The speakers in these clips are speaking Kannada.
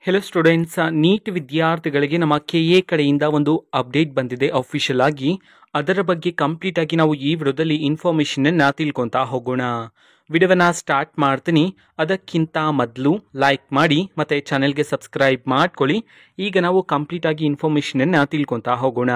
ಹೆಲೋ ಸ್ಟೂಡೆಂಟ್ಸ್, ನೀಟ್ ವಿದ್ಯಾರ್ಥಿಗಳಿಗೆ ನಮ್ಮ ಕೆಎ ಕಡೆಯಿಂದ ಒಂದು ಅಪ್ಡೇಟ್ ಬಂದಿದೆ ಅಫಿಷಿಯಲ್ ಆಗಿ. ಅದರ ಬಗ್ಗೆ ಕಂಪ್ಲೀಟ್ ಆಗಿ ನಾವು ಈ ವಿಡಿಯೋದಲ್ಲಿ ಇನ್ಫಾರ್ಮೇಷನ್ ಅನ್ನ ತಿಳ್ಕೊಂತಾ ಹೋಗೋಣ. ವಿಡಿಯೋವನ್ನ ಸ್ಟಾರ್ಟ್ ಮಾಡ್ತೀನಿ. ಅದಕ್ಕಿಂತ ಮೊದಲು ಲೈಕ್ ಮಾಡಿ ಮತ್ತೆ ಚಾನೆಲ್ಗೆ ಸಬ್ಸ್ಕ್ರೈಬ್ ಮಾಡ್ಕೊಳ್ಳಿ. ಈಗ ನಾವು ಕಂಪ್ಲೀಟ್ ಆಗಿ ಇನ್ಫಾರ್ಮೇಷನ್ ಅನ್ನ ತಿಳ್ಕೊಂತಾ ಹೋಗೋಣ.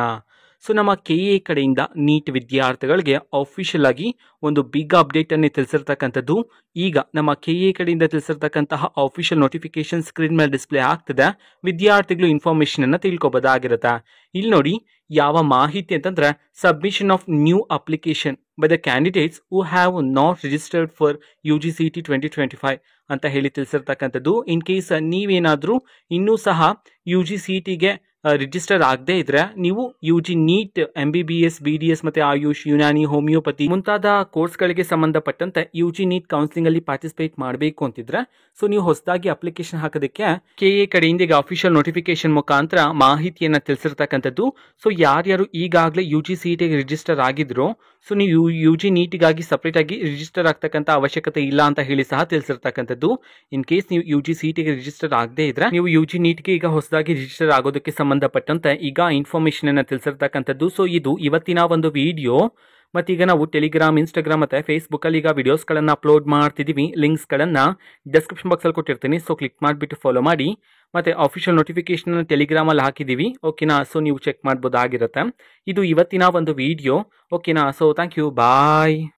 ಸೊ ನಮ್ಮ ಕೆಎ ಕಡೆಯಿಂದ ನೀಟ್ ವಿದ್ಯಾರ್ಥಿಗಳಿಗೆ ಅಫಿಷಿಯಲ್ ಆಗಿ ಒಂದು ಬಿಗ್ ಅಪ್ಡೇಟ್ ಅನ್ನು ತಿಳಿಸಿರ್ತಕ್ಕಂಥದ್ದು. ಈಗ ನಮ್ಮ ಕೆಎ ಕಡೆಯಿಂದ ತಿಳಿಸಿರ್ತಕ್ಕಂತಹ ಅಫಿಷಿಯಲ್ ನೋಟಿಫಿಕೇಶನ್ ಸ್ಕ್ರೀನ್ ಮೇಲೆ ಡಿಸ್ಪ್ಲೇ ಆಗ್ತದೆ. ವಿದ್ಯಾರ್ಥಿಗಳು ಇನ್ಫಾರ್ಮೇಶನ್ ಅನ್ನ ತಿಳ್ಕೊಬೋದಾಗಿರುತ್ತೆ. ಇಲ್ಲಿ ನೋಡಿ ಯಾವ ಮಾಹಿತಿ ಅಂತಂದ್ರೆ, submission of new application by the candidates who have not registered for UGCET 2025 ಅಂತ ಹೇಳಿ ತಿಳಿಸಿರ್ತಕ್ಕಂಥದ್ದು. ಇನ್ ಕೇಸ್ ನೀವೇನಾದ್ರೂ ಇನ್ನೂ ಸಹ UGCETಗೆ ರಿಜಿಸ್ಟರ್ ಆಗದೆ ಇದ್ರೆ ನೀವು UG ನೀಟ್ MBBS BDS ಮತ್ತೆ ಆಯುಷ್ ಯುನಾನಿ ಹೋಮಿಯೋಪತಿ ಮುಂತಾದ ಕೋರ್ಸ್ಗಳಿಗೆ ಸಂಬಂಧಪಟ್ಟಂತೆ UG ನೀಟ್ ಕೌನ್ಸಿಲಿಂಗ್ ಅಲ್ಲಿ ಪಾರ್ಟಿಸಿಪೇಟ್ ಮಾಡಬೇಕು ಅಂತಿದ್ರೆ ಸೊ ನೀವು ಹೊಸದಾಗಿ ಅಪ್ಲಿಕೇಶನ್ ಹಾಕೋದಕ್ಕೆ ಕೆಎ ಕಡೆಯಿಂದ ಈಗ ಅಫಿಷಿಯಲ್ ನೋಟಿಫಿಕೇಶನ್ ಮುಖಾಂತರ ಮಾಹಿತಿಯನ್ನ ತಿಳಿಸಿರ್ತಕ್ಕಂಥದ್ದು. ಸೊ ಯಾರ್ಯಾರು ಈಗಾಗಲೇ UGCET ರಿಜಿಸ್ಟರ್ ಆಗಿದ್ರು ಸೊ ನೀವು UG ನೀಟ್ಗಾಗಿ ಸಪರೇಟ್ ಆಗಿ ರಿಜಿಸ್ಟರ್ ಆಗ್ತಕ್ಕಂಥ ಅವಶ್ಯಕತೆ ಇಲ್ಲ ಅಂತ ಹೇಳಿ ಸಹ ತಿಳಿಸಿರ್ತಕ್ಕಂಥದ್ದು. ಇನ್ ಕೇಸ್ ನೀವು UGCET ರಿಜಿಸ್ಟರ್ ಆಗದೆ ಇದ್ರೆ ನೀವು UG ನೀಟ್ಗೆ ಈಗ ಹೊಸದಾಗಿ ರಿಜಿಸ್ಟರ್ ಆಗೋದಕ್ಕೆ ಸಂಬಂಧಪಟ್ಟಂತೆ ಈಗ ಇನ್ಫಾರ್ಮೇಶನ್ ಅನ್ನ ತಿಳಿಸಿರ್ತಕ್ಕಂಥದ್ದು. ಸೊ ಇದು ಇವತ್ತಿನ ಒಂದು ವಿಡಿಯೋ. ಮತ್ತೀಗ ನಾವು ಟೆಲಿಗ್ರಾಮ್, ಇನ್ಸ್ಟಾಗ್ರಾಮ್ ಮತ್ತೆ ಫೇಸ್ಬುಕ್ ಅಲ್ಲಿ ಈಗ ವಿಡಿಯೋಸ್ಗಳನ್ನು ಅಪ್ಲೋಡ್ ಮಾಡ್ತಿದ್ದೀವಿ. ಲಿಂಕ್ಸ್ಗಳನ್ನು ಡಿಸ್ಕ್ರಿಪ್ಷನ್ ಬಾಕ್ಸಲ್ಲಿ ಕೊಟ್ಟಿರ್ತೀನಿ. ಸೊ ಕ್ಲಿಕ್ ಮಾಡಿಬಿಟ್ಟು ಫಾಲೋ ಮಾಡಿ. ಮತ್ತೆ ಅಫಿಷಿಯಲ್ ನೋಟಿಫಿಕೇಶನ್ ಟೆಲಿಗ್ರಾಮಲ್ಲಿ ಹಾಕಿದ್ದೀವಿ, ಓಕೆನಾ. ಸೊ ನೀವು ಚೆಕ್ ಮಾಡ್ಬೋದಾಗಿರುತ್ತೆ. ಇದು ಇವತ್ತಿನ ಒಂದು ವಿಡಿಯೋ, ಓಕೆನಾ. So thank you, bye.